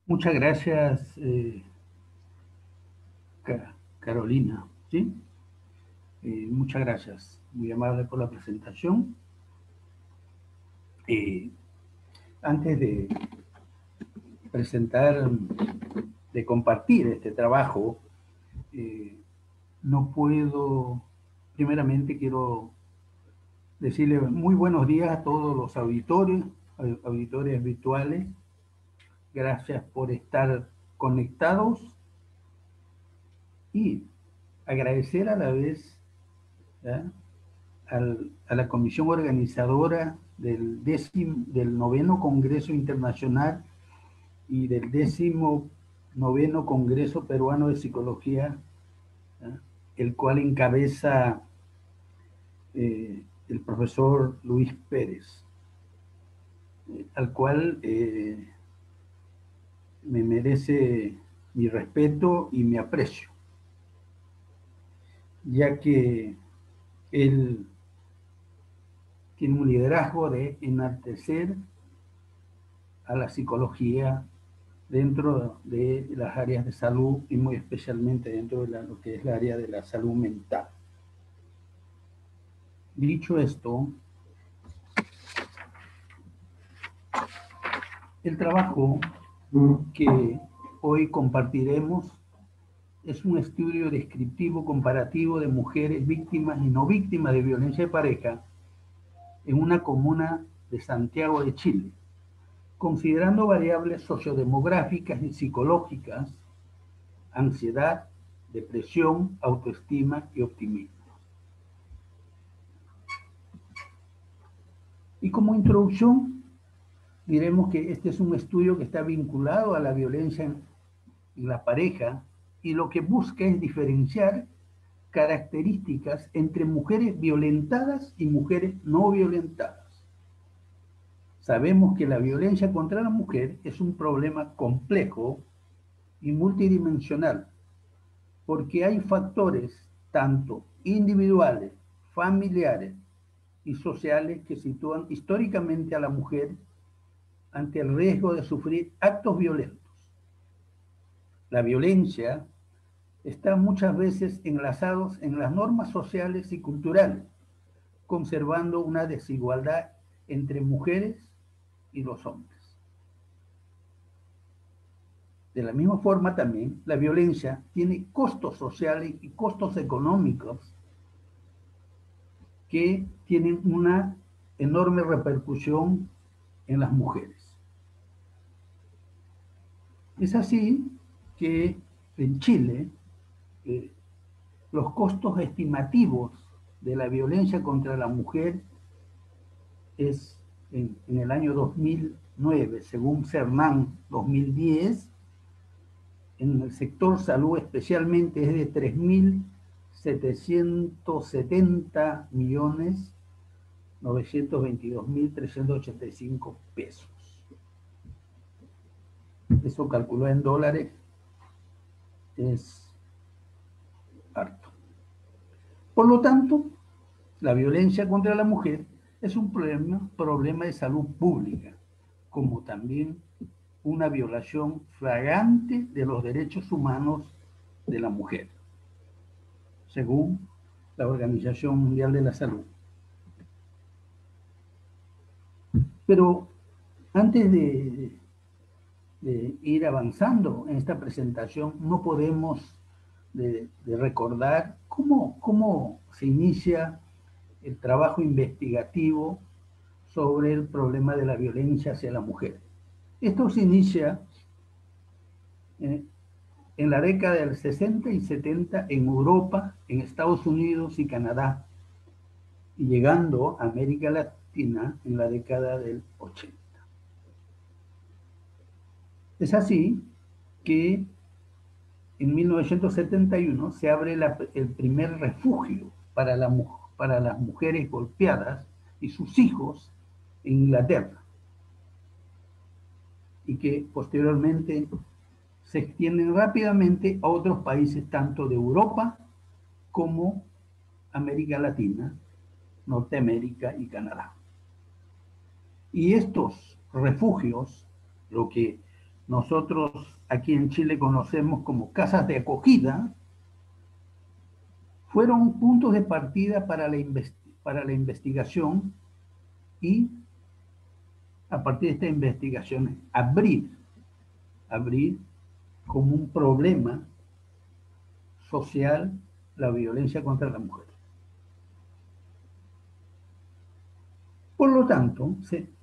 Muchas gracias, Carolina. ¿Sí? Muchas gracias. Muy amable por la presentación. Eh, Antes de presentar, de compartir este trabajo, eh, no puedo, primeramente quiero decirle muy buenos días a todos los auditores virtuales. Gracias por estar conectados y agradecer a la vez, ¿ya?, a la comisión organizadora del noveno Congreso Internacional y del 19º Congreso Peruano de Psicología, ¿eh?, el cual encabeza el profesor Luis Pérez, al cual me merece mi respeto y mi aprecio, ya que él tiene un liderazgo de enaltecer a la psicología dentro de las áreas de salud y muy especialmente dentro de lo que es la área de la salud mental. Dicho esto, el trabajo que hoy compartiremos es un estudio descriptivo comparativo de mujeres víctimas y no víctimas de violencia de pareja en una comuna de Santiago de Chile, considerando variables sociodemográficas y psicológicas, ansiedad, depresión, autoestima y optimismo. Y como introducción, diremos que este es un estudio que está vinculado a la violencia en la pareja y lo que busca es diferenciar características entre mujeres violentadas y mujeres no violentadas. Sabemos que la violencia contra la mujer es un problema complejo y multidimensional, porque hay factores tanto individuales, familiares y sociales que sitúan históricamente a la mujer ante el riesgo de sufrir actos violentos. La violencia está muchas veces enlazados en las normas sociales y culturales, conservando una desigualdad entre mujeres y los hombres. De la misma forma también, la violencia tiene costos sociales y costos económicos que tienen una enorme repercusión en las mujeres. Es así que en Chile eh, los costos estimativos de la violencia contra la mujer es en el año 2009, según CERNAN 2010, en el sector salud especialmente es de 3.770.922.385 pesos. Eso calculado en dólares es harto. Por lo tanto, la violencia contra la mujer es un problema de salud pública, como también una violación flagrante de los derechos humanos de la mujer, según la Organización Mundial de la Salud. Pero antes de ir avanzando en esta presentación, no podemos de recordar cómo se inicia el trabajo investigativo sobre el problema de la violencia hacia la mujer. Esto se inicia en la década del 60 y 70 en Europa, en Estados Unidos y Canadá, y llegando a América Latina en la década del 80. Es así que en 1971 se abre el primer refugio para las mujeres golpeadas y sus hijos en Inglaterra, y que posteriormente se extienden rápidamente a otros países tanto de Europa como América Latina, Norteamérica y Canadá. Y estos refugios, lo que nosotros aquí en Chile conocemos como casas de acogida, fueron puntos de partida para la investigación y a partir de esta investigación abrir como un problema social la violencia contra la mujer. Por lo tanto,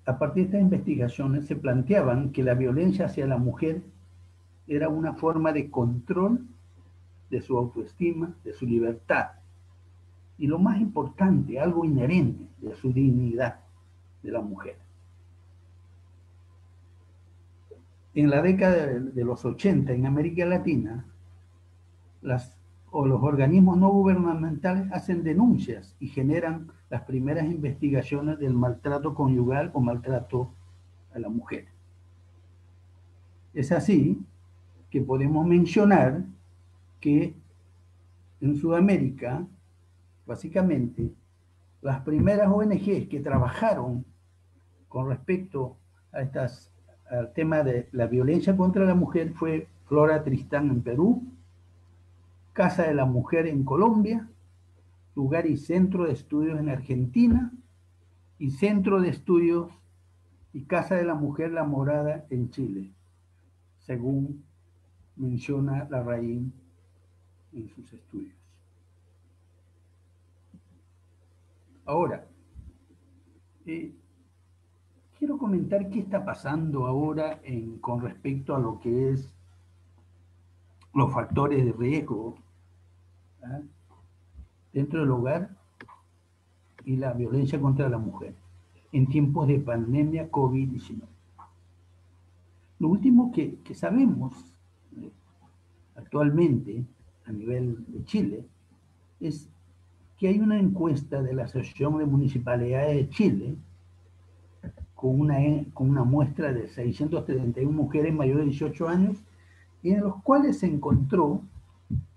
a partir de estas investigaciones se planteaban que la violencia hacia la mujer era una forma de control de su autoestima, de su libertad, y lo más importante, algo inherente de su dignidad de la mujer. En la década de los 80 en América Latina, los organismos no gubernamentales hacen denuncias y generan las primeras investigaciones del maltrato conyugal o maltrato a la mujer. Es así que podemos mencionar que en Sudamérica, básicamente, las primeras ONGs que trabajaron con respecto al tema de la violencia contra la mujer fue Flora Tristán en Perú, Casa de la Mujer en Colombia, Lugar y Centro de Estudios en Argentina y Centro de Estudios y Casa de la Mujer La Morada en Chile, según menciona Larraín en sus estudios. Ahora, quiero comentar qué está pasando ahora con respecto a lo que es los factores de riesgo, ¿ah?, dentro del hogar y la violencia contra la mujer en tiempos de pandemia COVID-19. Lo último que sabemos actualmente a nivel de Chile es que hay una encuesta de la Asociación de Municipalidades de Chile con una muestra de 631 mujeres mayores de 18 años, y en los cuales se encontró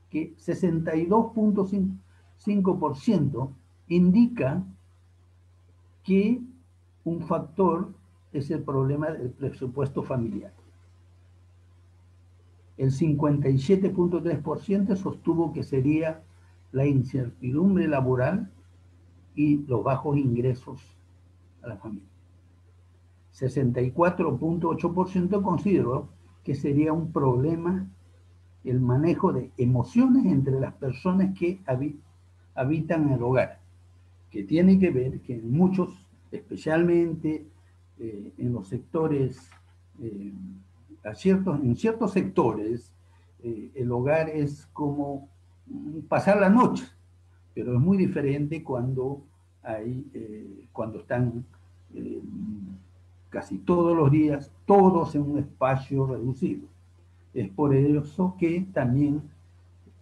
que 62.5% indica que un factor es el problema del presupuesto familiar. El 57.3% sostuvo que sería la incertidumbre laboral y los bajos ingresos a la familia. 64.8% consideró que sería un problema el manejo de emociones entre las personas que habitan el hogar, que tiene que ver que en muchos, especialmente en los sectores, en ciertos sectores, el hogar es como pasar la noche, pero es muy diferente cuando están casi todos los días, todos en un espacio reducido. Es por eso que también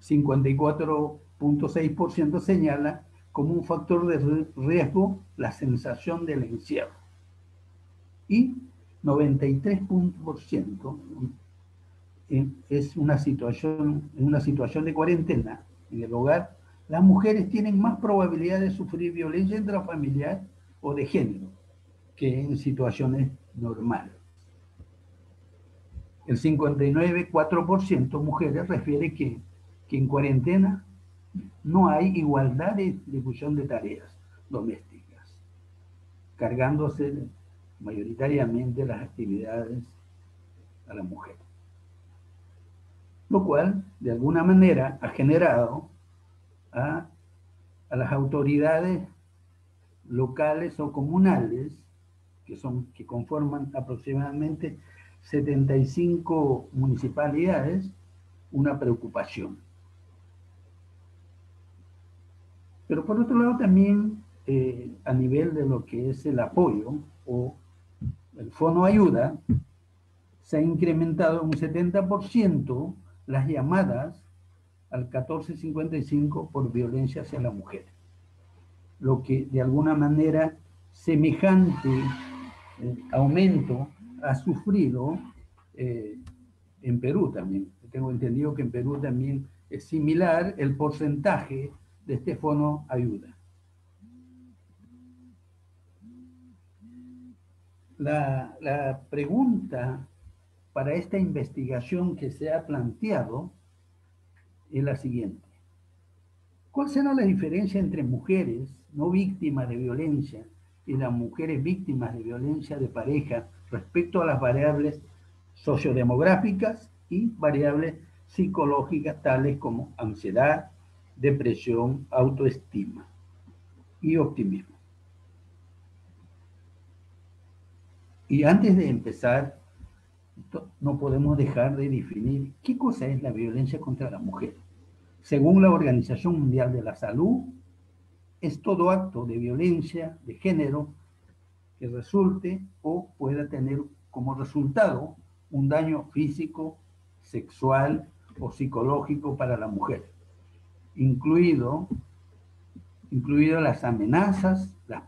54.6% señala como un factor de riesgo la sensación del encierro. Y 93% es en una situación de cuarentena en el hogar, las mujeres tienen más probabilidad de sufrir violencia intrafamiliar o de género que en situaciones normales. El 59,4% mujeres refiere que en cuarentena no hay igualdad de distribución de tareas domésticas, cargándose mayoritariamente las actividades a la mujer. Lo cual, de alguna manera, ha generado a las autoridades locales o comunales, que conforman aproximadamente 75 municipalidades, una preocupación. Pero por otro lado también, a nivel de lo que es el apoyo o el Fono Ayuda, se ha incrementado un 70% las llamadas al 1455 por violencia hacia la mujer. Lo que de alguna manera semejante aumento ha sufrido en Perú también. Tengo entendido que en Perú también es similar el porcentaje de este Fono Ayuda. La pregunta para esta investigación que se ha planteado es la siguiente. ¿Cuál será la diferencia entre mujeres no víctimas de violencia y las mujeres víctimas de violencia de pareja respecto a las variables sociodemográficas y variables psicológicas tales como ansiedad, depresión, autoestima y optimismo? Y antes de empezar, no podemos dejar de definir qué cosa es la violencia contra la mujer. Según la Organización Mundial de la Salud, es todo acto de violencia de género que resulte o pueda tener como resultado un daño físico, sexual o psicológico para la mujer, incluido las amenazas, la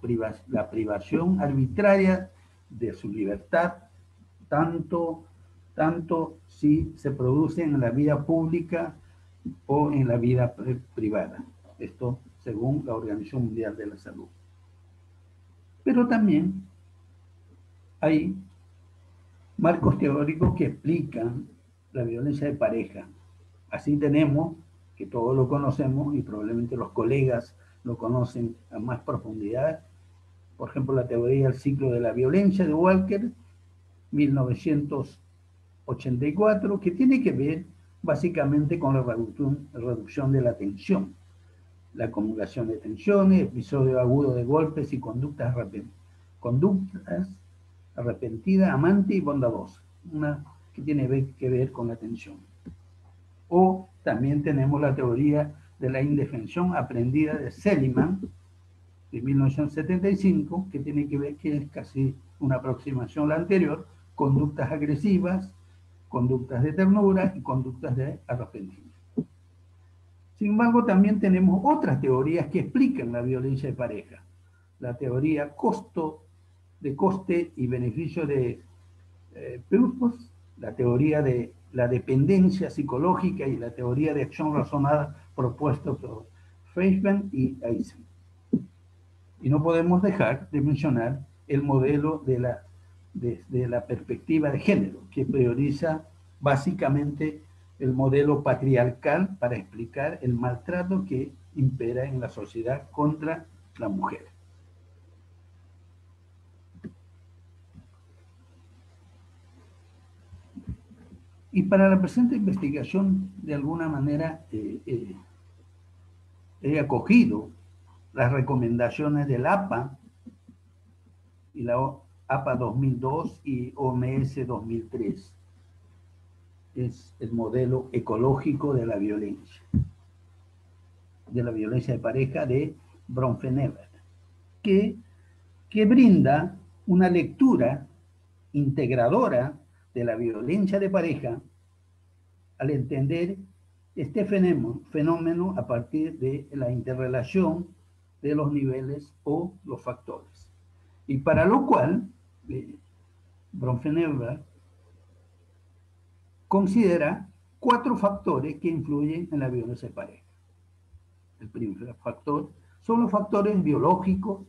privación arbitraria de su libertad, tanto si se produce en la vida pública o en la vida privada. Esto según la Organización Mundial de la Salud. Pero también hay marcos teóricos que explican la violencia de pareja. Así tenemos, que todos lo conocemos y probablemente los colegas lo conocen a más profundidad, por ejemplo, la teoría del ciclo de la violencia de Walker, 1984, que tiene que ver básicamente con la reducción de la tensión, la acumulación de tensiones, episodio agudo de golpes y conductas arrepentida, amante y bondadosa, una que tiene que ver con la tensión. O también tenemos la teoría de la indefensión aprendida de Seligman, de 1975, que tiene que ver, que es casi una aproximación a la anterior, conductas agresivas, conductas de ternura y conductas de arrepentimiento. Sin embargo, también tenemos otras teorías que explican la violencia de pareja. La teoría coste y beneficio de Purpose, la teoría de la dependencia psicológica y la teoría de acción razonada propuesta por Feischman y Eisen. Y no podemos dejar de mencionar el modelo desde la perspectiva de género, que prioriza básicamente el modelo patriarcal para explicar el maltrato que impera en la sociedad contra la mujer. Y para la presente investigación, de alguna manera, he acogido las recomendaciones del APA y la APA 2002 y OMS 2003. Es el modelo ecológico de la violencia de pareja de Bronfenebert, que brinda una lectura integradora de la violencia de pareja al entender este fenómeno a partir de la interrelación de los niveles o los factores. Y para lo cual, Bronfenebert considera 4 factores que influyen en la violencia de pareja. El primer factor son los factores biológicos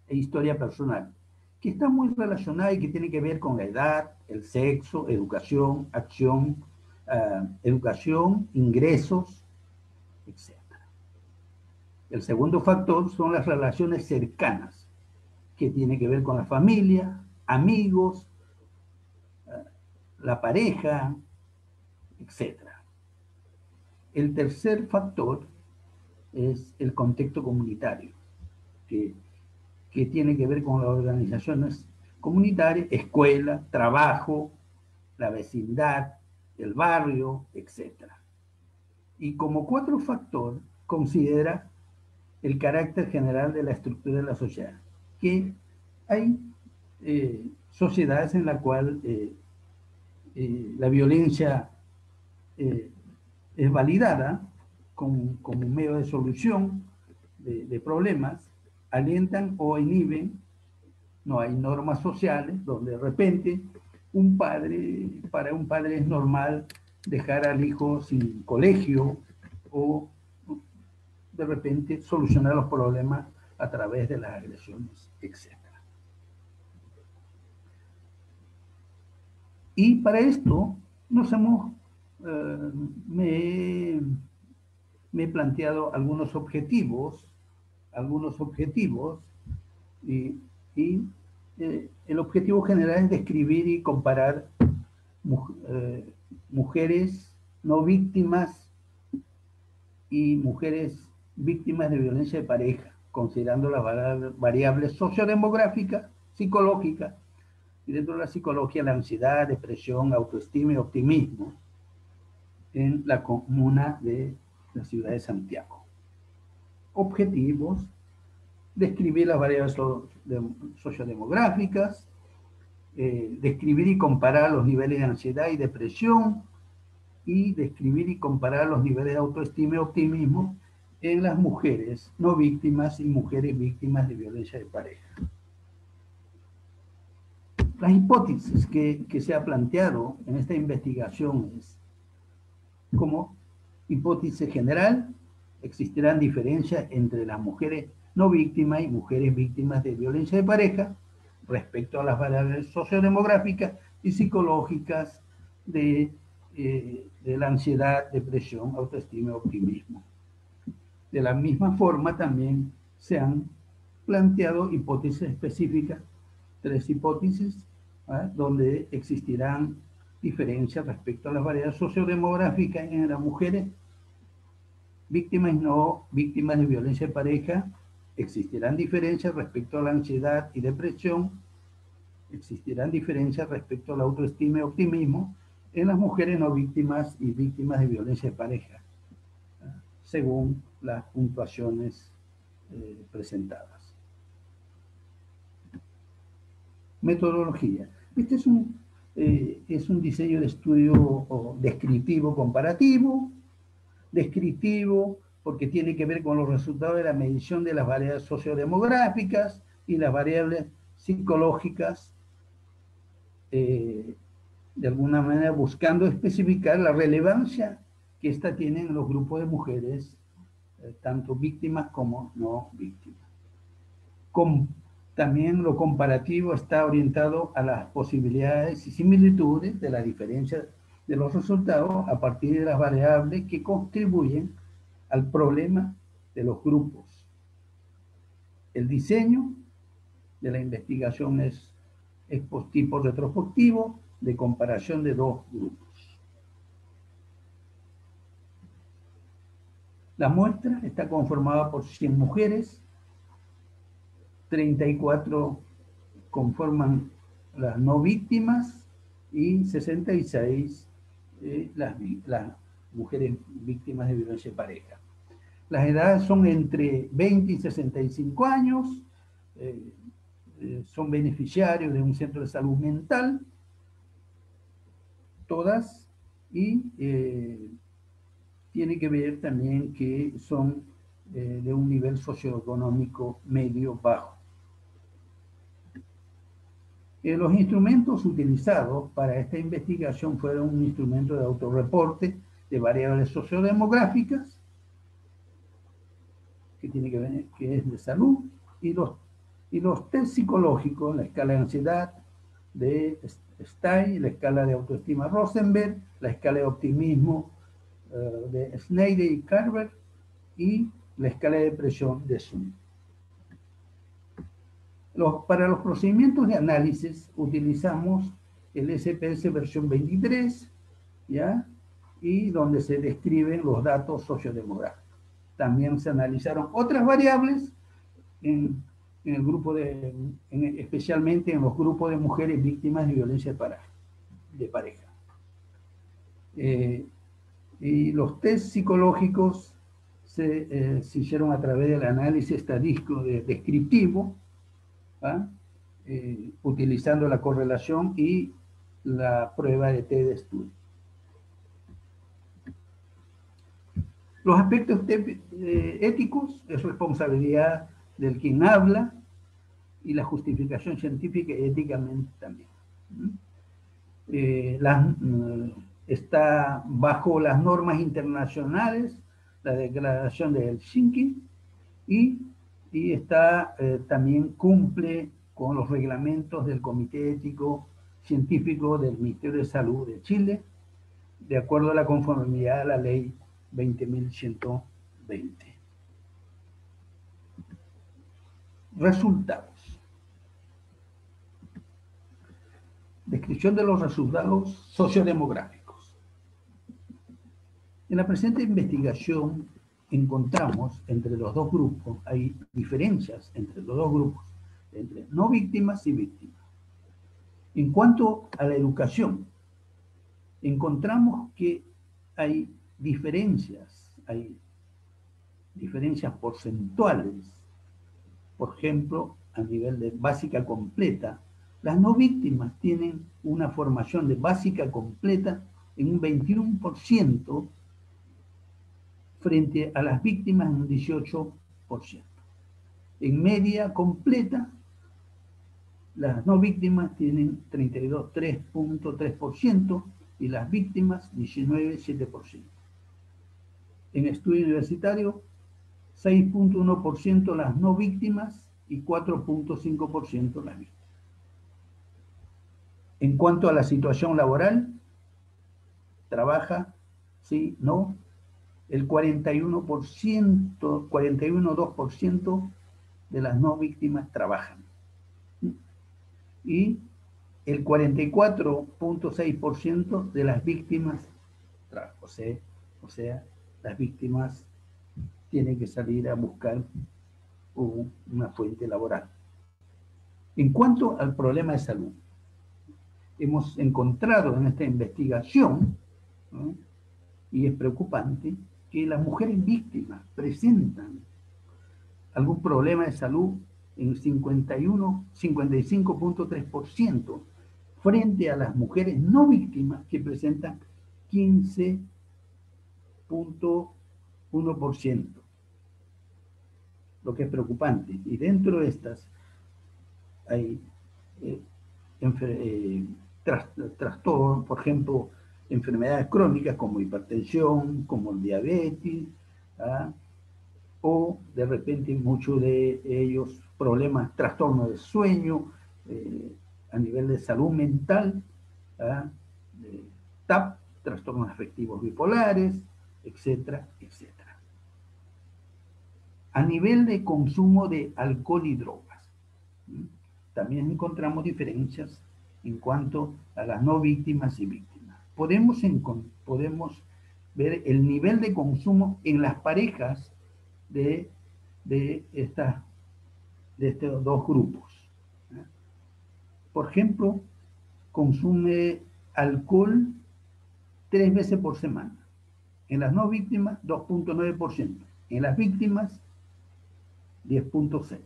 e historia personal, que están muy relacionados y que tienen que ver con la edad, el sexo, educación, acción, educación, ingresos, etc. El segundo factor son las relaciones cercanas, que tienen que ver con la familia, amigos, la pareja, etc. El tercer factor es el contexto comunitario, que tiene que ver con las organizaciones comunitarias, escuela, trabajo, la vecindad, el barrio, etc. Y como cuarto factor, considera el carácter general de la estructura de la sociedad, que hay sociedades en las cuales la violencia es validada como un medio de solución de problemas, alientan o inhiben. No hay normas sociales donde de repente para un padre es normal dejar al hijo sin colegio o de repente solucionar los problemas a través de las agresiones, etc. Y para esto nos hemos, eh, me, me he planteado algunos objetivos y, y el objetivo general es describir y comparar mujeres no víctimas y mujeres víctimas de violencia de pareja, considerando las variables sociodemográficas, psicológicas, y dentro de la psicología la ansiedad, depresión, autoestima y optimismo en la comuna de la ciudad de Santiago. Objetivos: describir las variables sociodemográficas, describir y comparar los niveles de ansiedad y depresión, y describir y comparar los niveles de autoestima y optimismo en las mujeres no víctimas y mujeres víctimas de violencia de pareja. Las hipótesis que se ha planteado en esta investigación es, como hipótesis general, existirán diferencias entre las mujeres no víctimas y mujeres víctimas de violencia de pareja respecto a las variables sociodemográficas y psicológicas de la ansiedad, depresión, autoestima y optimismo. De la misma forma también se han planteado hipótesis específicas, 3 hipótesis, donde existirán diferencias respecto a las variables sociodemográficas en las mujeres víctimas y no víctimas de violencia de pareja. Existirán diferencias respecto a la ansiedad y depresión. Existirán diferencias respecto a la autoestima y optimismo en las mujeres no víctimas y víctimas de violencia de pareja, según las puntuaciones presentadas. Metodología. Este es un diseño de estudio descriptivo comparativo. Descriptivo porque tiene que ver con los resultados de la medición de las variables sociodemográficas y las variables psicológicas, de alguna manera buscando especificar la relevancia que ésta tiene en los grupos de mujeres, tanto víctimas como no víctimas. También lo comparativo está orientado a las posibilidades y similitudes de la diferencia de los resultados a partir de las variables que contribuyen al problema de los grupos. El diseño de la investigación es tipo retrospectivo de comparación de 2 grupos. La muestra está conformada por 100 mujeres, 34 conforman las no víctimas y 66 las mujeres víctimas de violencia de pareja. Las edades son entre 20 y 65 años, son beneficiarios de un centro de salud mental, todas, y tiene que ver también que son de un nivel socioeconómico medio-bajo. Los instrumentos utilizados para esta investigación fueron un instrumento de autorreporte de variables sociodemográficas, que tiene que ver, que es de salud, y los test psicológicos, la escala de ansiedad de Stein, la escala de autoestima Rosenberg, la escala de optimismo de Snyder y Carver, y la escala de depresión de Sun. Para los procedimientos de análisis utilizamos el SPS versión 23, ¿ya? Y donde se describen los datos sociodemográficos. También se analizaron otras variables en el grupo especialmente en los grupos de mujeres víctimas de violencia de pareja. Y los test psicológicos se hicieron a través del análisis estadístico descriptivo, utilizando la correlación y la prueba de T de estudio. Los aspectos éticos es responsabilidad del quien habla, y la justificación científica y éticamente también. Está bajo las normas internacionales, la Declaración de Helsinki, y también cumple con los reglamentos del Comité Ético científico del Ministerio de Salud de Chile, de acuerdo a la conformidad a la ley 20.120. Resultados. Descripción de los resultados sociodemográficos. En la presente investigación encontramos entre los dos grupos, hay diferencias entre los dos grupos, entre no víctimas y víctimas. En cuanto a la educación, encontramos que hay diferencias porcentuales. Por ejemplo, a nivel de básica completa, las no víctimas tienen una formación de básica completa en un 21% frente a las víctimas en un 18%. En media completa, las no víctimas tienen 3.3% y las víctimas 19,7%. En estudio universitario, 6.1% las no víctimas y 4.5% las víctimas. En cuanto a la situación laboral, trabaja, sí, no, el 41,2% de las no víctimas trabajan. Y el 44.6% de las víctimas trabajan. O sea, las víctimas tienen que salir a buscar una fuente laboral. En cuanto al problema de salud, hemos encontrado en esta investigación, ¿no?, y es preocupante, que las mujeres víctimas presentan algún problema de salud en 55.3% frente a las mujeres no víctimas que presentan 15.1%, lo que es preocupante. Y dentro de estas hay trastornos, por ejemplo, enfermedades crónicas como hipertensión, como el diabetes, ¿ah?, o de repente muchos de ellos problemas, trastornos de sueño, a nivel de salud mental, ¿ah?, TAP, trastornos afectivos bipolares, etcétera, etcétera. A nivel de consumo de alcohol y drogas, también encontramos diferencias en cuanto a las no víctimas y víctimas. Podemos ver el nivel de consumo en las parejas de estos dos grupos. Por ejemplo, consume alcohol 3 veces por semana. En las no víctimas, 2.9%. En las víctimas, 10.6%.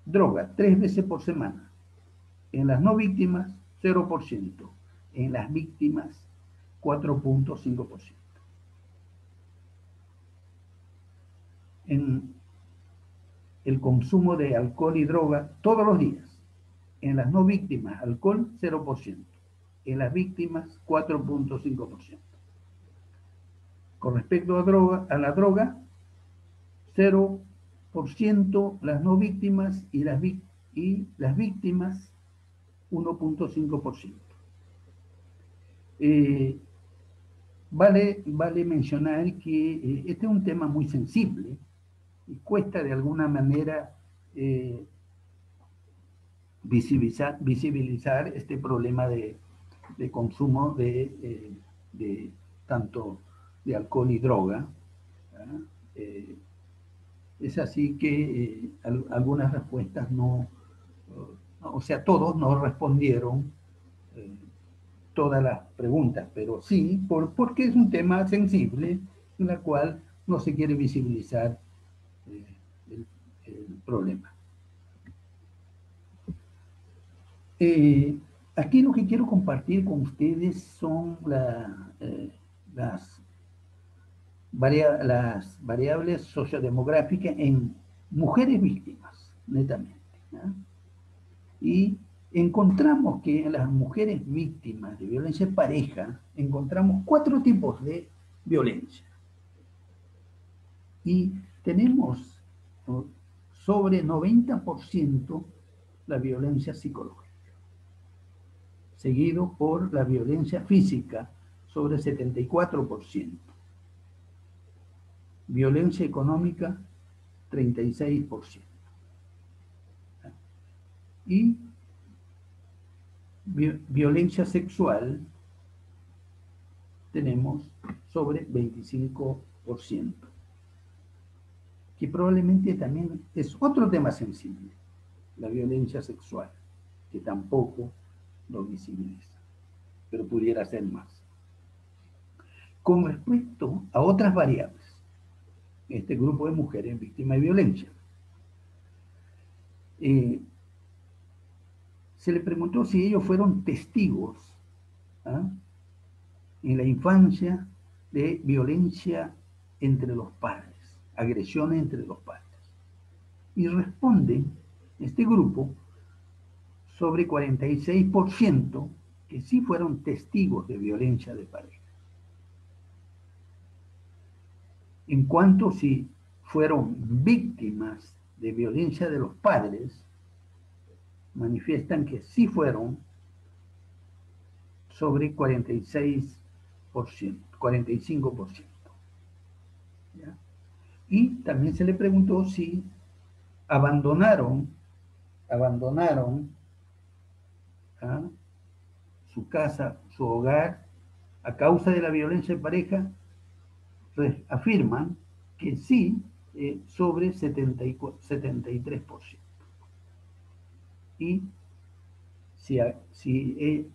Droga, 3 veces por semana. En las no víctimas, 0%. En las víctimas, 4.5%. En el consumo de alcohol y droga todos los días. En las no víctimas, alcohol, 0%. En las víctimas, 4.5%. Con respecto a la droga, 0% las no víctimas y las víctimas 1.5%. Vale mencionar que este es un tema muy sensible y cuesta de alguna manera visibilizar este problema de consumo de tanto de alcohol y droga. Es así que algunas respuestas o sea, todos no respondieron todas las preguntas, pero sí, porque es un tema sensible en la cual no se quiere visibilizar el problema. Aquí lo que quiero compartir con ustedes son las variables sociodemográficas en mujeres víctimas, netamente, ¿no? Y encontramos que en las mujeres víctimas de violencia de pareja encontramos 4 tipos de violencia. Y tenemos sobre 90% la violencia psicológica, seguido por la violencia física sobre 74%, violencia económica 36%, y violencia sexual tenemos sobre 25%, que probablemente también es otro tema sensible, la violencia sexual, que tampoco lo visibiliza, pero pudiera ser más. Con respecto a otras variables, este grupo de mujeres víctimas de violencia, se le preguntó si ellos fueron testigos en la infancia de violencia entre los padres, agresiones entre los padres. Y responde este grupo sobre 46% que sí fueron testigos de violencia de pareja. En cuanto si fueron víctimas de violencia de los padres, manifiestan que sí fueron sobre 46%, 45%. ¿Ya? Y también se le preguntó si abandonaron su casa, su hogar, a causa de la violencia de pareja. Afirman que sí, sobre 73%. Y si de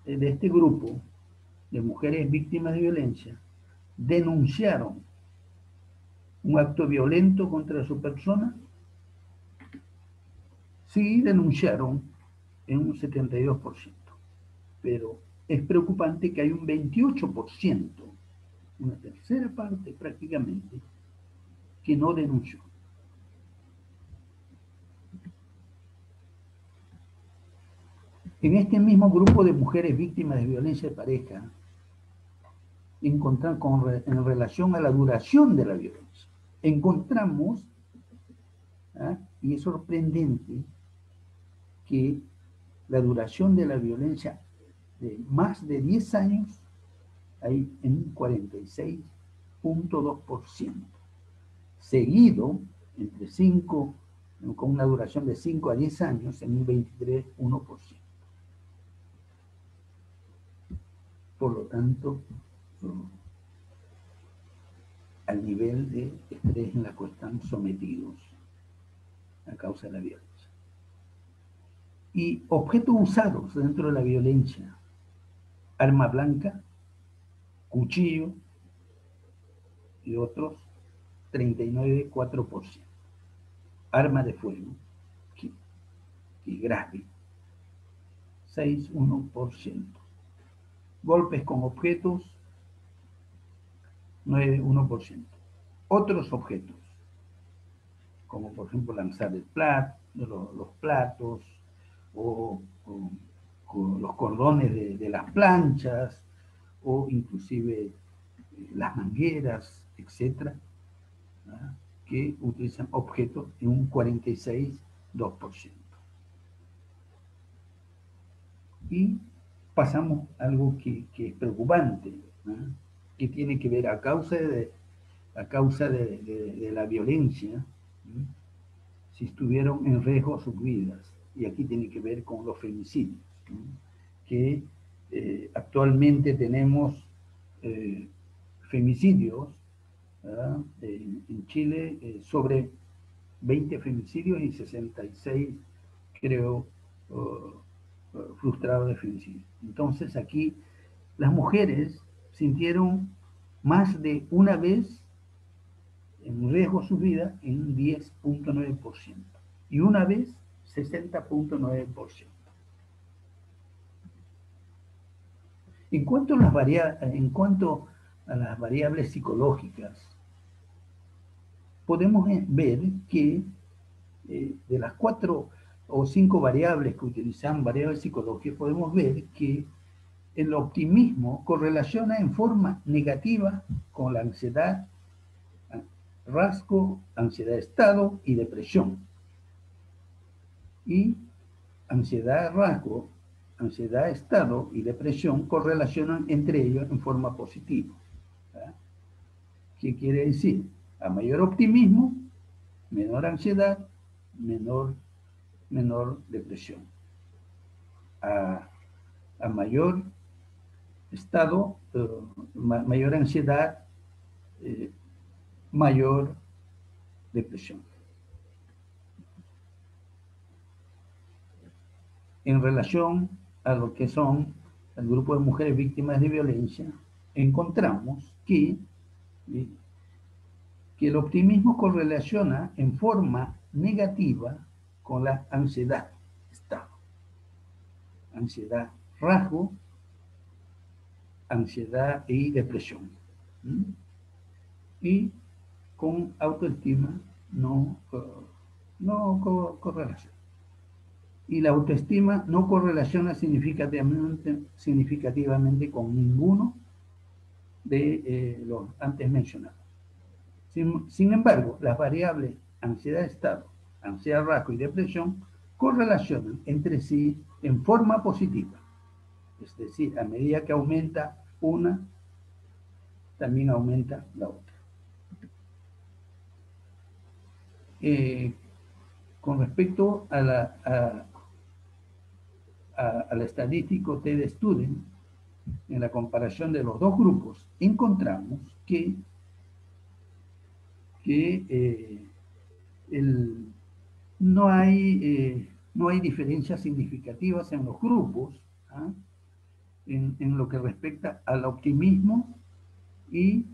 este grupo de mujeres víctimas de violencia denunciaron un acto violento contra su persona, sí denunciaron en un 72%. Pero es preocupante que hay un 28%, una tercera parte prácticamente, que no denunció. En este mismo grupo de mujeres víctimas de violencia de pareja, en relación a la duración de la violencia, encontramos, y es sorprendente, que la duración de la violencia de más de 10 años hay en un 46.2%, seguido entre 5, con una duración de 5 a 10 años en un 23.1%. Por lo tanto, al nivel de estrés en la que están sometidos a causa de la violencia. Y objetos usados dentro de la violencia: arma blanca, cuchillo y otros 39.4%. Arma de fuego, que grave, 6.1%. Golpes con objetos, 9.1%. Otros objetos, como por ejemplo lanzar los platos, o los cordones de las planchas, o inclusive las mangueras, etcétera, que utilizan objetos en un 46.2%. Y pasamos a algo que es preocupante, que tiene que ver a causa de la violencia, si estuvieron en riesgo sus vidas. Y aquí tiene que ver con los femicidios, que actualmente tenemos femicidios en Chile, sobre 20 femicidios y 66, creo, frustrados de femicidio. Entonces aquí las mujeres sintieron más de una vez en riesgo su vida en un 10.9%, y una vez 60.9%. En cuanto a las variables psicológicas, podemos ver que de las 4 o 5 variables que utilizan variables psicológicas, podemos ver que el optimismo correlaciona en forma negativa con la ansiedad, rasgo, ansiedad de estado y depresión. Y ansiedad rasgo, ansiedad estado y depresión correlacionan entre ellos en forma positiva. ¿Verdad? ¿Qué quiere decir? A mayor optimismo, menor ansiedad, menor depresión. A mayor estado, mayor ansiedad, mayor depresión. En relación a lo que son el grupo de mujeres víctimas de violencia, encontramos que el optimismo correlaciona en forma negativa con la ansiedad, estado. Ansiedad, rasgo, ansiedad y depresión. Y con autoestima no correlaciona. Y la autoestima no correlaciona significativamente con ninguno de los antes mencionados. Sin embargo, las variables ansiedad estado, ansiedad rasgo y depresión correlacionan entre sí en forma positiva. Es decir, a medida que aumenta una, también aumenta la otra. Con respecto al estadístico T-de-Student, en la comparación de los dos grupos, encontramos que no hay diferencias significativas en los grupos, ¿ah? en lo que respecta al optimismo y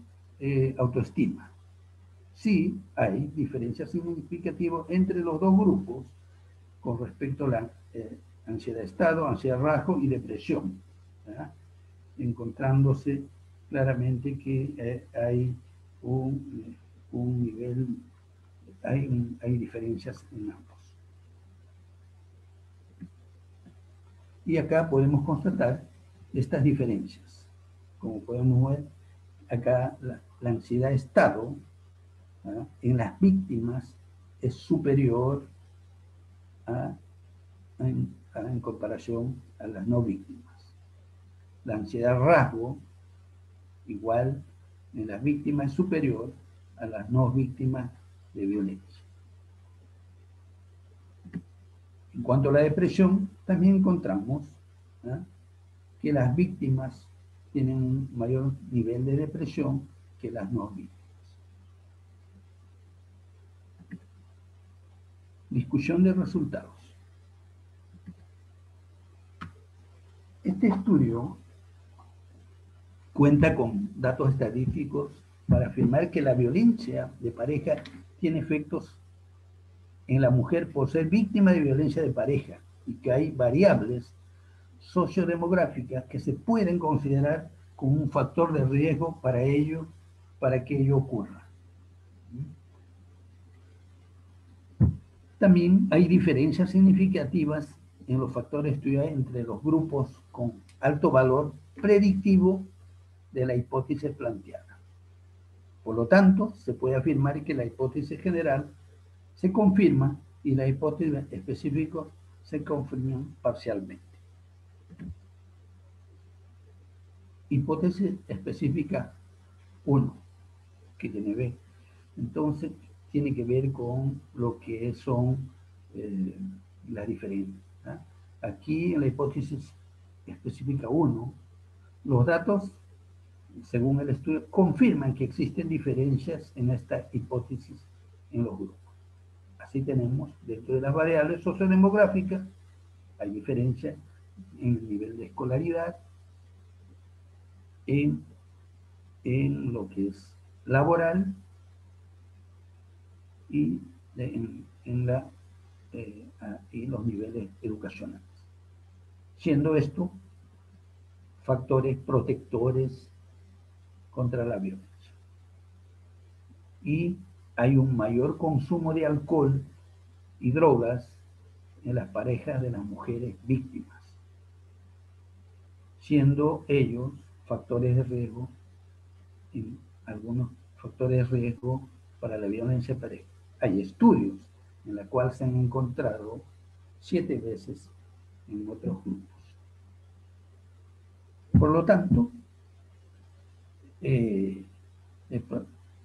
autoestima. Sí hay diferencias significativas entre los dos grupos con respecto a la ansiedad estado, ansiedad rasgo y depresión, ¿verdad? Encontrándose claramente que hay un nivel, hay diferencias en ambos. Y acá podemos constatar estas diferencias. Como podemos ver, acá la ansiedad estado, ¿verdad?, en las víctimas es superior en comparación a las no víctimas. La ansiedad rasgo, igual, en las víctimas es superior a las no víctimas de violencia. En cuanto a la depresión, también encontramos que las víctimas tienen un mayor nivel de depresión que las no víctimas. Discusión de resultados. Este estudio cuenta con datos estadísticos para afirmar que la violencia de pareja tiene efectos en la mujer por ser víctima de violencia de pareja y que hay variables sociodemográficas que se pueden considerar como un factor de riesgo para que ello ocurra. También hay diferencias significativas en los factores estudiados entre los grupos con alto valor predictivo de la hipótesis planteada. Por lo tanto, se puede afirmar que la hipótesis general se confirma y la hipótesis específica se confirma parcialmente. Hipótesis específica 1, que tiene B. Entonces, tiene que ver con lo que son las diferencias. Aquí en la hipótesis específica 1, los datos, según el estudio, confirman que existen diferencias en esta hipótesis en los grupos. Así tenemos, dentro de las variables sociodemográficas, hay diferencias en el nivel de escolaridad, en lo que es laboral y y los niveles educacionales. Siendo esto factores protectores contra la violencia. Y hay un mayor consumo de alcohol y drogas en las parejas de las mujeres víctimas, siendo ellos factores de riesgo, en algunos factores de riesgo para la violencia de pareja. Hay estudios en los cuales se han encontrado 7 veces en otros grupos. Por lo tanto, el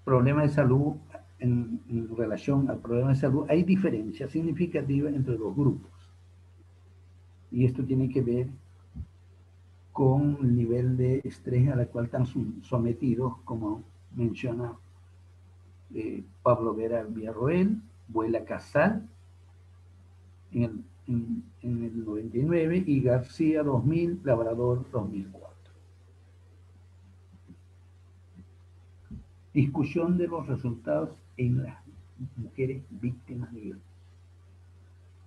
problema de salud, en relación al problema de salud, hay diferencias significativas entre los grupos. Y esto tiene que ver con el nivel de estrés al cual están sometidos, como menciona Pablo Vera Villarroel, Vuela Casal en el 99 y García 2000, Labrador 2004. Discusión de los resultados en las mujeres víctimas de violencia.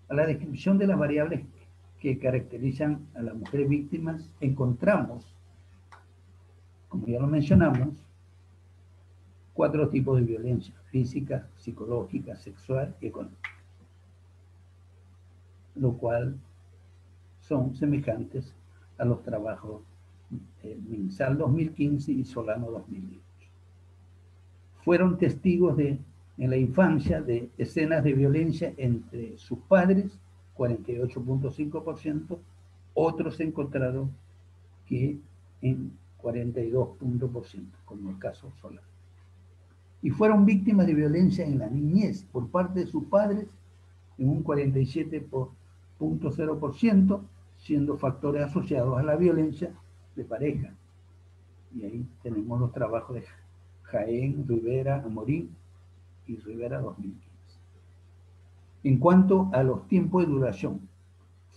A la descripción de las variables que caracterizan a las mujeres víctimas encontramos, como ya lo mencionamos, 4 tipos de violencia: física, psicológica, sexual y económica, lo cual son semejantes a los trabajos Minsal 2015 y Solano 2018. Fueron testigos en la infancia de escenas de violencia entre sus padres, 48.5%, otros encontraron que en 42%, como el caso Solano. Y fueron víctimas de violencia en la niñez por parte de sus padres en un 47.0%, siendo factores asociados a la violencia de pareja. Y ahí tenemos los trabajos de Jaén, Rivera, Amorín y Rivera 2015. En cuanto a los tiempos de duración,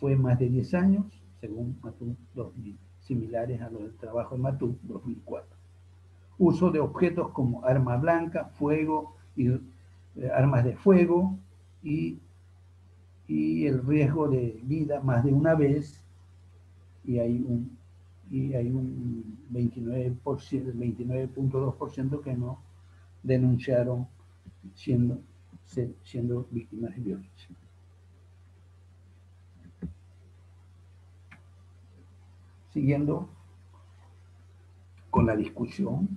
fue más de 10 años, según Matú 2000, similares a los del trabajo de Matú 2004. Uso de objetos como arma blanca, fuego y armas de fuego y el riesgo de vida más de una vez, y hay un 29.2% que no denunciaron siendo víctimas de violencia. Siguiendo con la discusión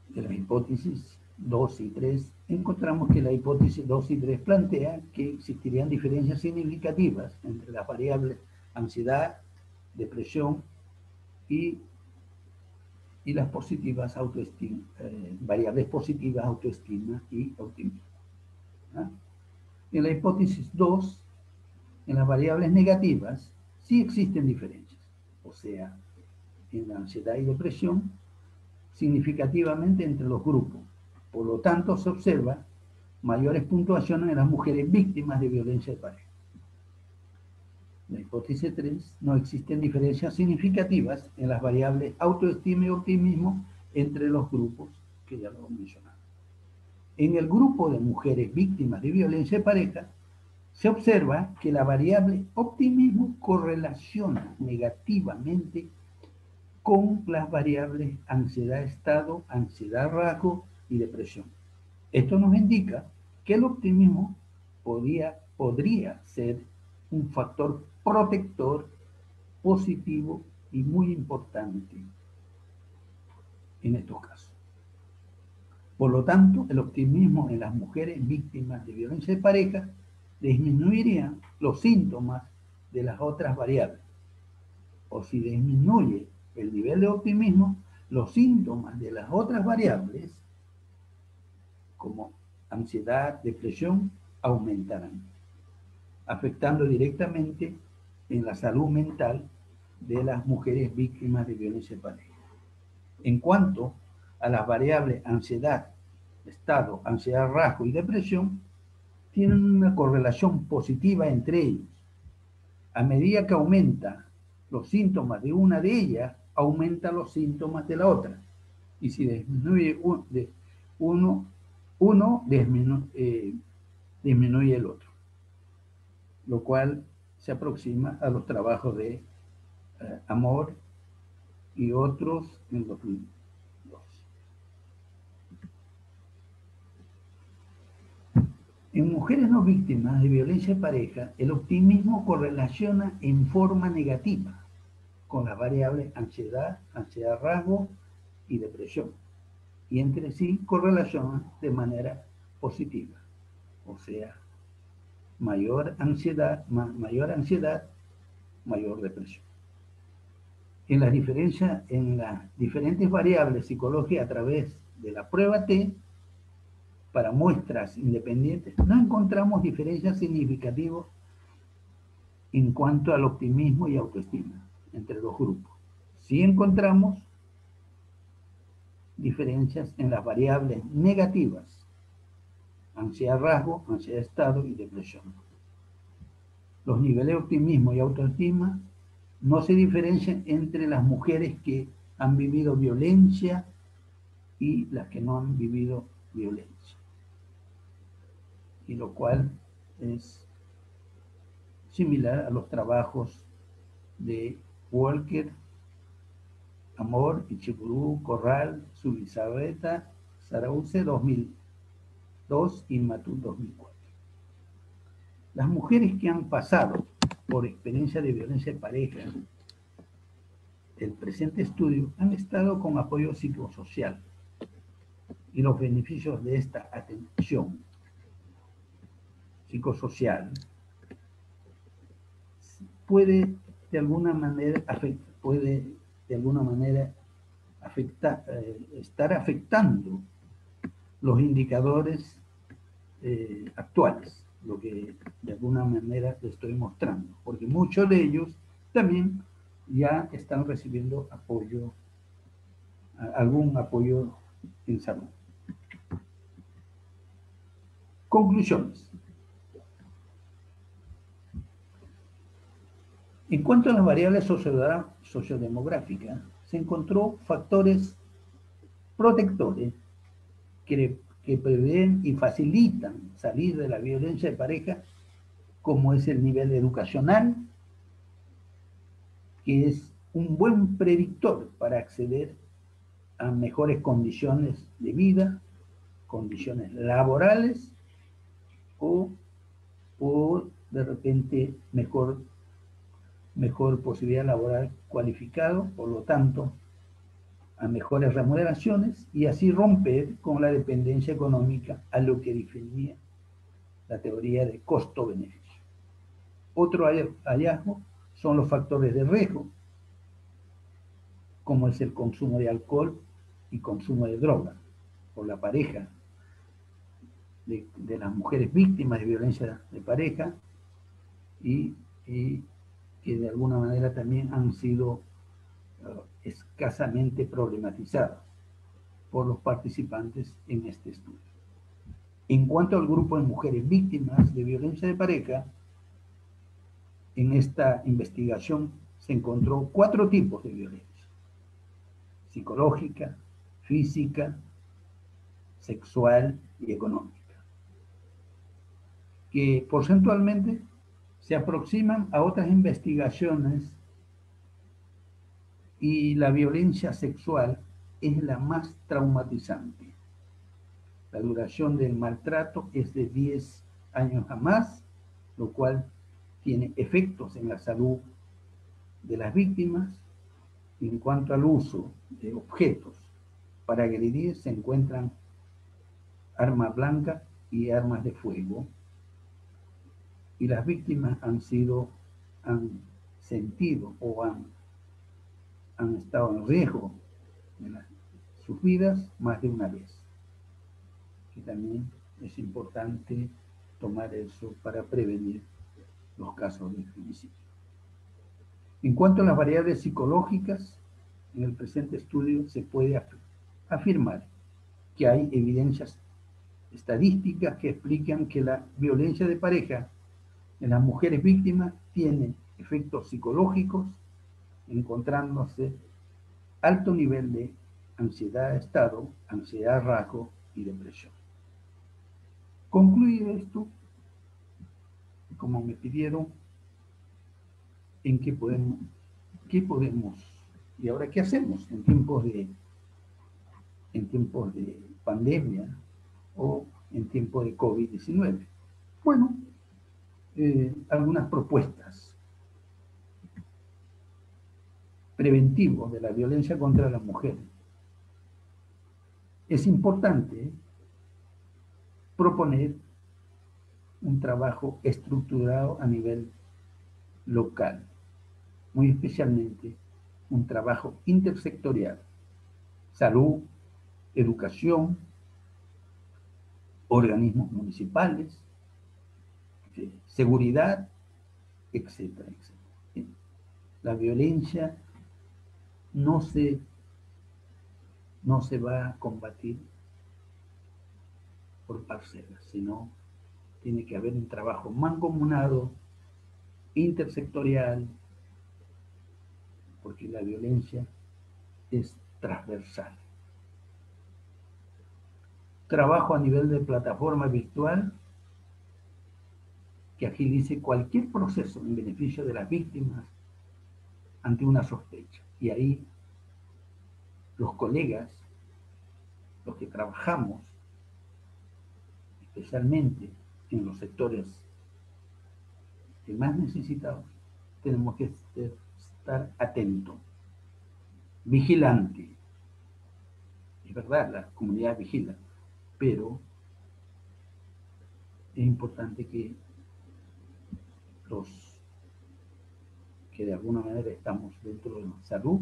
de las hipótesis 2 y 3, encontramos que la hipótesis 2 y 3 plantea que existirían diferencias significativas entre las variables ansiedad, depresión y las positivas autoestima, variables positivas autoestima y optimismo. ¿Ah? En la hipótesis 2, en las variables negativas, sí existen diferencias. O sea, en la ansiedad y depresión, significativamente entre los grupos. Por lo tanto, se observa mayores puntuaciones en las mujeres víctimas de violencia de pareja. En la hipótesis 3, no existen diferencias significativas en las variables autoestima y optimismo entre los grupos, que ya lo mencionamos. En el grupo de mujeres víctimas de violencia de pareja, se observa que la variable optimismo correlaciona negativamente con las variables ansiedad estado, ansiedad rasgo y depresión. Esto nos indica que el optimismo podría ser un factor protector positivo y muy importante en estos casos. Por lo tanto, el optimismo en las mujeres víctimas de violencia de pareja disminuiría los síntomas de las otras variables. O si disminuye el nivel de optimismo, los síntomas de las otras variables, como ansiedad, depresión, aumentarán, afectando directamente en la salud mental de las mujeres víctimas de violencia de pareja. En cuanto a las variables ansiedad, estado, ansiedad, rasgo y depresión, tienen una correlación positiva entre ellos. A medida que aumenta los síntomas de una de ellas, aumentan los síntomas de la otra. Y si disminuye uno, disminuye el otro. Lo cual se aproxima a los trabajos de Amor y otros en 2002. En mujeres no víctimas de violencia de pareja, el optimismo correlaciona en forma negativa con las variables ansiedad, ansiedad rasgo y depresión, y entre sí correlacionan de manera positiva. O sea, mayor ansiedad, mayor depresión. En las diferentes variables psicológicas a través de la prueba T, para muestras independientes, no encontramos diferencias significativas en cuanto al optimismo y autoestima entre los grupos. Sí encontramos diferencias en las variables negativas: ansiedad rasgo, ansiedad estado y depresión. Los niveles de optimismo y autoestima no se diferencian entre las mujeres que han vivido violencia y las que no han vivido violencia, y lo cual es similar a los trabajos de Walker, Amor, Ichigurú, Corral, Zubizarreta, Sarauce 2002 y Matú 2004. Las mujeres que han pasado por experiencia de violencia de pareja, el presente estudio, han estado con apoyo psicosocial, y los beneficios de esta atención psicosocial puede de alguna manera estar afectando los indicadores actuales, lo que de alguna manera le estoy mostrando, porque muchos de ellos también ya están recibiendo apoyo, algún apoyo en salud. Conclusiones. En cuanto a las variables sociodemográficas, se encontró factores protectores que prevén y facilitan salir de la violencia de pareja, como es el nivel educacional, que es un buen predictor para acceder a mejores condiciones de vida, condiciones laborales o de repente mejor posibilidad laboral cualificado, por lo tanto, a mejores remuneraciones, y así romper con la dependencia económica, a lo que definía la teoría de costo-beneficio. Otro hallazgo son los factores de riesgo, como es el consumo de alcohol y consumo de droga por la pareja de las mujeres víctimas de violencia de pareja, y que de alguna manera también han sido escasamente problematizados por los participantes en este estudio. En cuanto al grupo de mujeres víctimas de violencia de pareja, en esta investigación se encontró 4 tipos de violencia: psicológica, física, sexual y económica, que porcentualmente se aproximan a otras investigaciones, y la violencia sexual es la más traumatizante. La duración del maltrato es de 10 años a más, lo cual tiene efectos en la salud de las víctimas. En cuanto al uso de objetos para agredir, se encuentran armas blancas y armas de fuego, y las víctimas han sentido o han estado en riesgo de sus vidas más de una vez. Que también es importante tomar eso para prevenir los casos de femicidio. En cuanto a las variables psicológicas, en el presente estudio se puede afirmar que hay evidencias estadísticas que explican que la violencia de pareja en las mujeres víctimas tiene efectos psicológicos, encontrándose alto nivel de ansiedad estado, ansiedad rasgo y depresión. Concluir esto, como me pidieron, en qué podemos y ahora qué hacemos en tiempos de pandemia o en tiempos de COVID-19. Bueno, algunas propuestas preventivas de la violencia contra la mujer. Es importante proponer un trabajo estructurado a nivel local, muy especialmente un trabajo intersectorial, salud, educación, organismos municipales, seguridad, etcétera, etcétera. La violencia no se, no se va a combatir por parcelas, sino tiene que haber un trabajo mancomunado, intersectorial, porque la violencia es transversal. Trabajo a nivel de plataforma virtual que agilice cualquier proceso en beneficio de las víctimas ante una sospecha. Y ahí los colegas, los que trabajamos, especialmente en los sectores que más necesitados, tenemos que estar atentos, vigilante. Es verdad, la comunidad vigila, pero es importante que los que de alguna manera estamos dentro de la salud,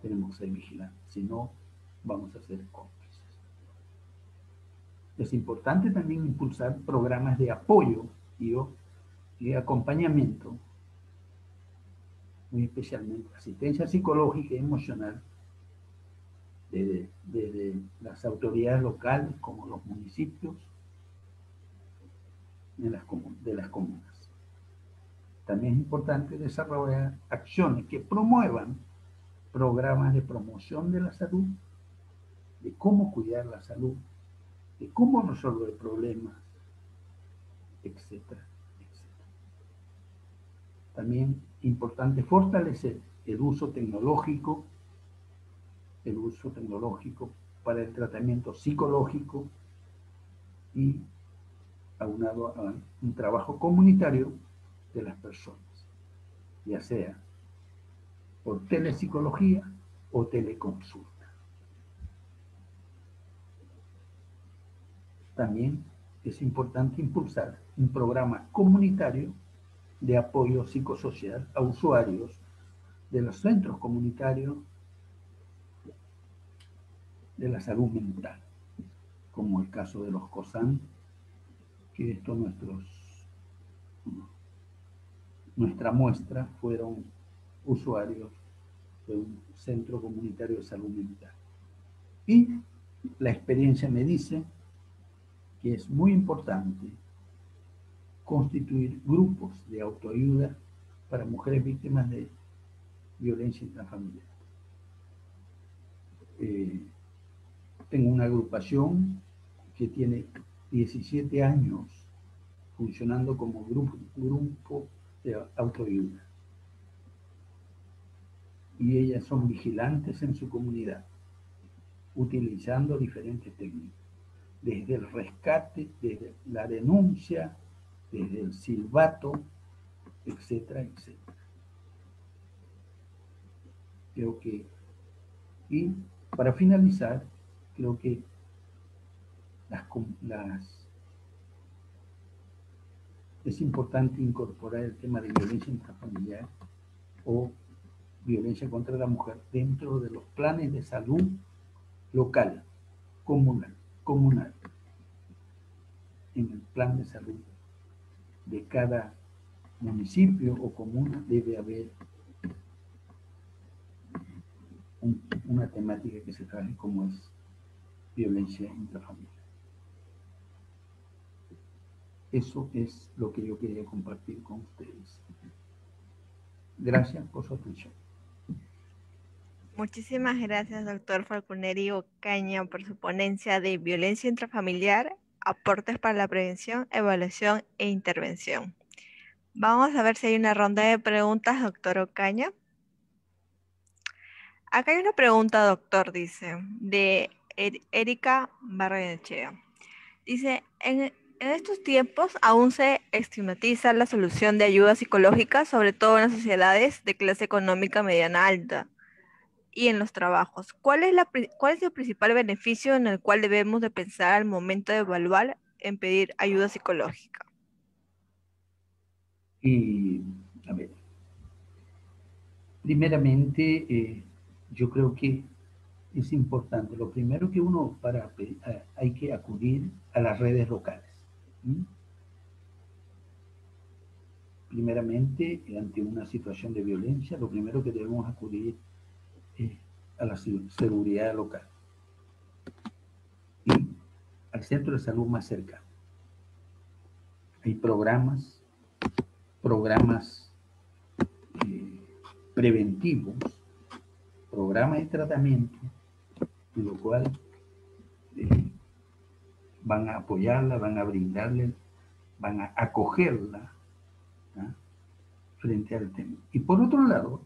tenemos que ser vigilantes, si no vamos a ser cómplices. Es importante también impulsar programas de apoyo y acompañamiento, muy especialmente asistencia psicológica y emocional desde las autoridades locales como los municipios de las comunas. También es importante desarrollar acciones que promuevan programas de promoción de la salud, de cómo cuidar la salud, de cómo resolver problemas, etcétera, etcétera. También es importante fortalecer el uso tecnológico para el tratamiento psicológico y aunado a un trabajo comunitario de las personas, ya sea por telepsicología o teleconsulta. También es importante impulsar un programa comunitario de apoyo psicosocial a usuarios de los centros comunitarios de la salud mental, como el caso de los COSAN, que nuestra muestra fueron usuarios de un centro comunitario de salud mental. Y la experiencia me dice que es muy importante constituir grupos de autoayuda para mujeres víctimas de violencia intrafamiliar. Tengo una agrupación que tiene 17 años funcionando como grupo de autoayuda. Y ellas son vigilantes en su comunidad, utilizando diferentes técnicas, desde el rescate, desde la denuncia, desde el silbato, etcétera, etcétera. Creo que, y para finalizar, creo que es importante incorporar el tema de violencia intrafamiliar o violencia contra la mujer dentro de los planes de salud local, comunal. En el plan de salud de cada municipio o comuna debe haber una temática que se trabaje como es violencia intrafamiliar. Eso es lo que yo quería compartir con ustedes. Gracias por su atención. Muchísimas gracias, doctor Falconeri Ocaña, por su ponencia de violencia intrafamiliar, aportes para la prevención, evaluación e intervención. Vamos a ver si hay una ronda de preguntas, doctor Ocaña. Acá hay una pregunta, doctor, dice, de Erika Barrenechea. Dice, en estos tiempos aún se estigmatiza la solución de ayuda psicológica, sobre todo en las sociedades de clase económica mediana alta y en los trabajos. ¿Cuál es el principal beneficio en el cual debemos de pensar al momento de evaluar en pedir ayuda psicológica? Y, a ver, primeramente, yo creo que es importante. Lo primero que uno, hay que acudir a las redes locales. ¿Mm? Primeramente, ante una situación de violencia, lo primero que debemos acudir es a la seguridad local y al centro de salud más cercano. Hay programas preventivos, programas de tratamiento, en lo cual van a apoyarla, van a brindarle, van a acogerla, ¿no?, frente al tema. Y por otro lado,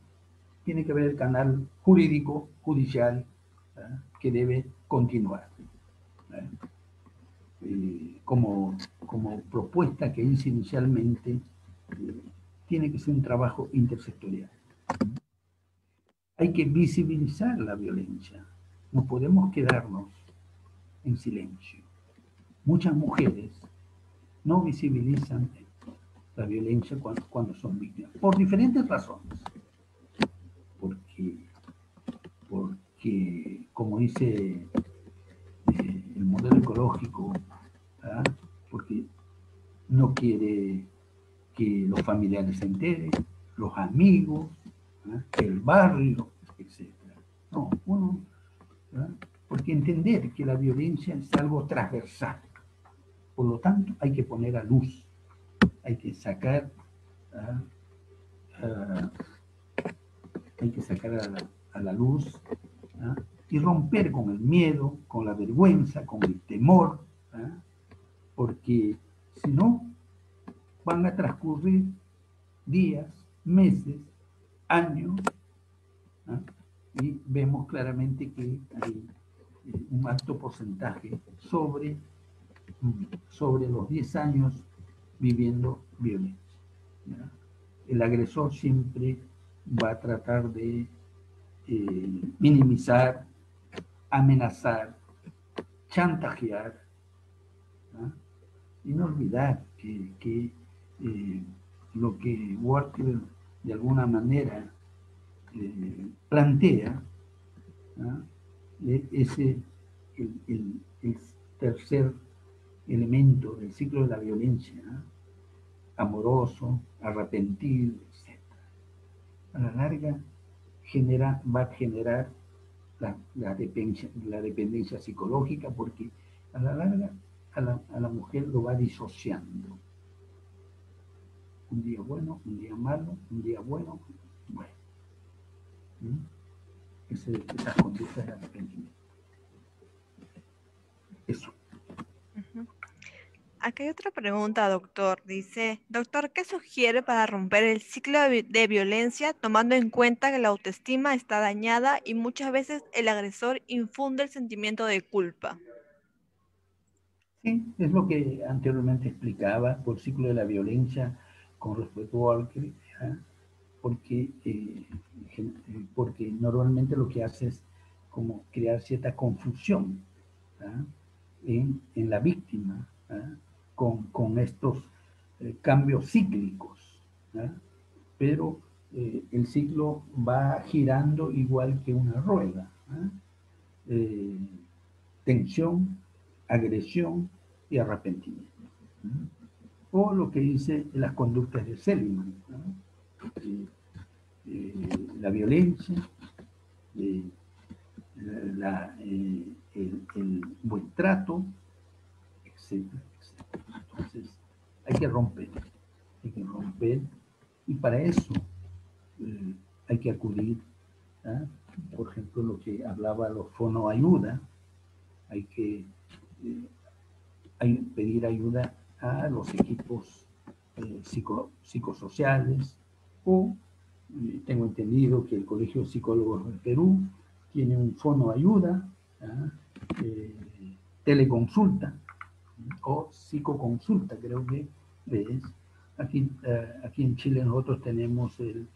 tiene que haber el canal jurídico, judicial, ¿no?, que debe continuar, ¿no?, como propuesta que hice inicialmente, tiene que ser un trabajo intersectorial. Hay que visibilizar la violencia. No podemos quedarnos en silencio. Muchas mujeres no visibilizan la violencia cuando son víctimas, por diferentes razones. Porque como dice el modelo ecológico, ¿ah?, porque no quiere que los familiares se enteren, los amigos, ¿ah?, el barrio, etc. No, uno, ¿ah?, porque entender que la violencia es algo transversal. Por lo tanto, hay que poner a luz, hay que sacar, a la luz, ¿ah?, y romper con el miedo, con la vergüenza, con el temor, ¿ah?, porque si no, van a transcurrir días, meses, años, ¿ah?, y vemos claramente que hay un alto porcentaje sobre los 10 años viviendo violencia, ¿ya? El agresor siempre va a tratar de minimizar, amenazar, chantajear, ¿no?, y no olvidar que lo que Walker de alguna manera plantea, ¿no?, es el tercer elemento del ciclo de la violencia, ¿no?, amoroso, arrepentido, etc. A la larga va a generar la dependencia psicológica, porque a la larga a la mujer lo va disociando. Un día bueno, un día malo, un día bueno, bueno. Esas conductas de arrepentimiento. Eso. Aquí hay otra pregunta, doctor. Dice, doctor, ¿qué sugiere para romper el ciclo de violencia tomando en cuenta que la autoestima está dañada y muchas veces el agresor infunde el sentimiento de culpa? Sí, es lo que anteriormente explicaba por ciclo de la violencia con respecto a Walker, ¿ya?, porque normalmente lo que hace es como crear cierta confusión, ¿ya?, en la víctima, ¿ya?, con estos cambios cíclicos, ¿ya?, pero el ciclo va girando igual que una rueda, ¿ya?, tensión, agresión y arrepentimiento, ¿no?, o lo que dice las conductas de Seligman, ¿no?, la violencia, el buen trato, etcétera, etcétera. Entonces, hay que romper, y para eso hay que acudir, ¿ah?, por ejemplo, lo que hablaba los fonoayuda, hay que pedir ayuda a los equipos psicosociales, o tengo entendido que el Colegio de Psicólogos del Perú tiene un fonoayuda, teleconsulta o psicoconsulta, creo que es. Aquí en Chile nosotros tenemos el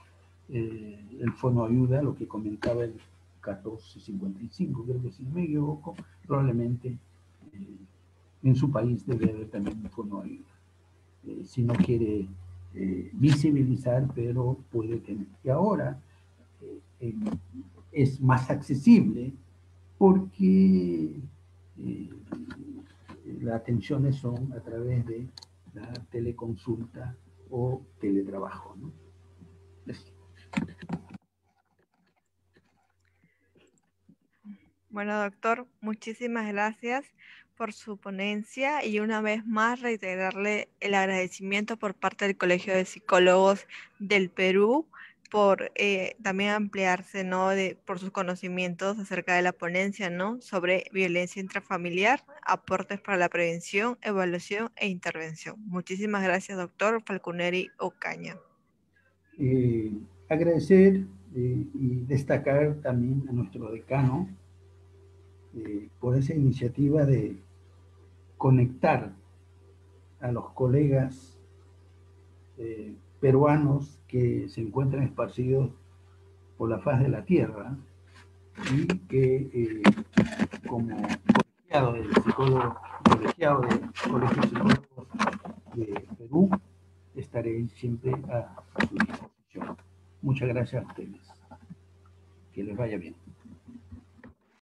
fonoayuda, lo que comentaba el 1455, creo que si no me equivoco, probablemente en su país debe haber también un fonoayuda. Si no quiere visibilizar, pero puede tener. Y ahora es más accesible porque las atenciones son a través de la teleconsulta o teletrabajo, ¿no? Bueno, doctor, muchísimas gracias por su ponencia y una vez más reiterarle el agradecimiento por parte del Colegio de Psicólogos del Perú por también ampliarse, ¿no? Por sus conocimientos acerca de la ponencia, ¿no? Sobre violencia intrafamiliar, aportes para la prevención, evaluación e intervención. Muchísimas gracias, doctor Falconeri Ocaña. Agradecer y destacar también a nuestro decano por esa iniciativa de conectar a los colegas peruanos que se encuentran esparcidos por la faz de la tierra y que como colegiado del psicólogo, colegiado del Colegio de Psicólogos de Perú, estaré siempre a su disposición. Muchas gracias a ustedes. Que les vaya bien.